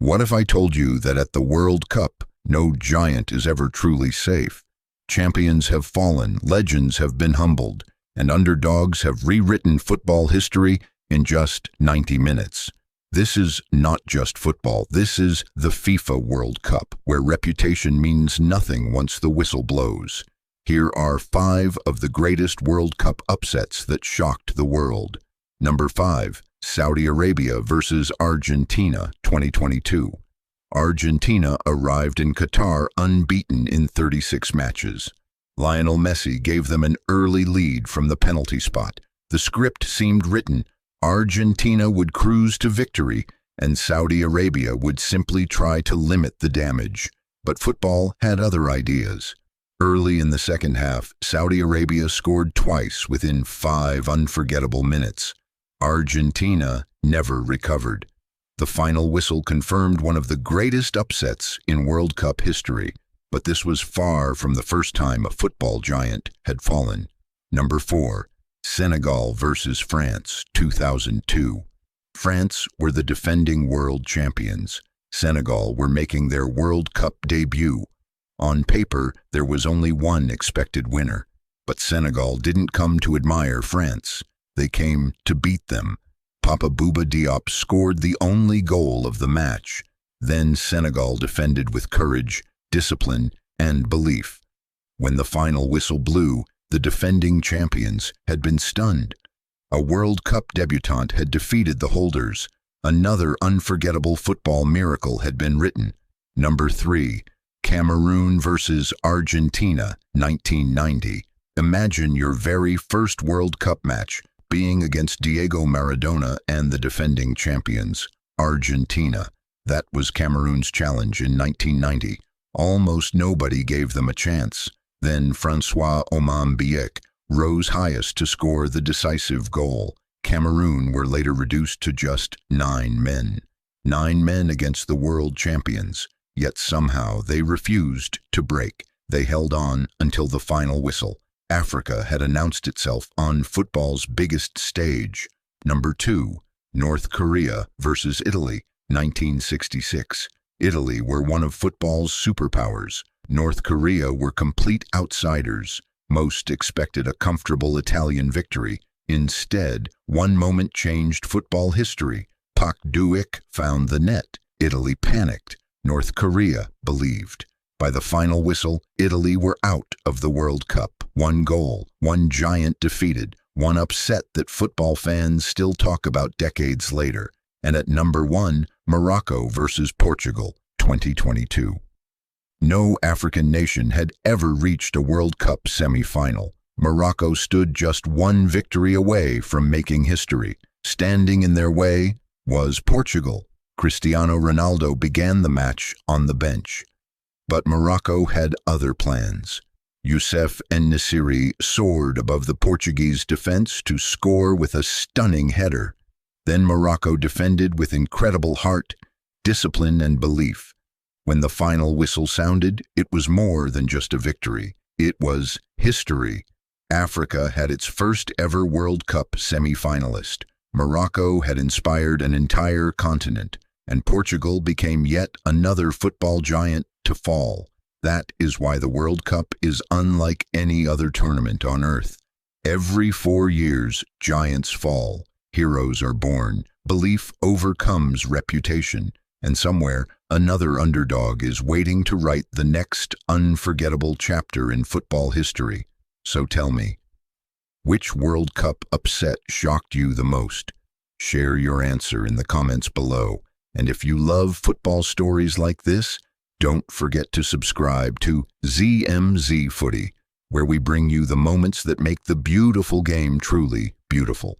What if I told you that at the World Cup, no giant is ever truly safe? Champions have fallen, legends have been humbled, and underdogs have rewritten football history in just 90 minutes. This is not just football. This is the FIFA World Cup, where reputation means nothing once the whistle blows. Here are 5 of the greatest World Cup upsets that shocked the world. Number 5. Saudi Arabia versus Argentina 2022. Argentina arrived in Qatar unbeaten in 36 matches. Lionel Messi gave them an early lead from the penalty spot. The script seemed written. Argentina would cruise to victory, and Saudi Arabia would simply try to limit the damage. But football had other ideas. Early in the second half, Saudi Arabia scored twice within 5 unforgettable minutes. Argentina never recovered. The final whistle confirmed one of the greatest upsets in World Cup history, but this was far from the first time a football giant had fallen. Number 4. Senegal versus France 2002. France were the defending world champions. Senegal were making their World Cup debut. On paper, there was only one expected winner, but Senegal didn't come to admire France. They came to beat them. Papa Bouba Diop scored the only goal of the match. Then Senegal defended with courage, discipline, and belief. When the final whistle blew, the defending champions had been stunned. A World Cup debutant had defeated the holders. Another unforgettable football miracle had been written. Number 3. Cameroon versus Argentina 1990. Imagine your very first World Cup match being against Diego Maradona and the defending champions, Argentina. That was Cameroon's challenge in 1990. Almost nobody gave them a chance. Then Francois Omam Biek rose highest to score the decisive goal. Cameroon were later reduced to just 9 men. 9 men against the world champions. Yet somehow they refused to break. They held on until the final whistle. Africa had announced itself on football's biggest stage. Number 2. North Korea versus Italy 1966. Italy were one of football's superpowers. North Korea were complete outsiders. Most expected a comfortable Italian victory. Instead, one moment changed football history. Pak Duik found the net. Italy panicked. North Korea believed. By the final whistle, Italy were out of the World Cup. 1 goal, 1 giant defeated, 1 upset that football fans still talk about decades later. And at number 1, Morocco versus Portugal 2022. No African nation had ever reached a World Cup semi-final. Morocco stood just 1 victory away from making history. Standing in their way was Portugal. Cristiano Ronaldo began the match on the bench. But Morocco had other plans. Youssef En-Nesyri soared above the Portuguese defense to score with a stunning header. Then Morocco defended with incredible heart, discipline, and belief. When the final whistle sounded, it was more than just a victory. It was history. Africa had its first ever World Cup semi-finalist. Morocco had inspired an entire continent, and Portugal became yet another football giant to fall. That is why the World Cup is unlike any other tournament on earth. Every 4 years, giants fall. Heroes are born. Belief overcomes reputation. And somewhere, another underdog is waiting to write the next unforgettable chapter in football history. So tell me, which World Cup upset shocked you the most? Share your answer in the comments below. And if you love football stories like this, don't forget to subscribe to ZMZ Footie, where we bring you the moments that make the beautiful game truly beautiful.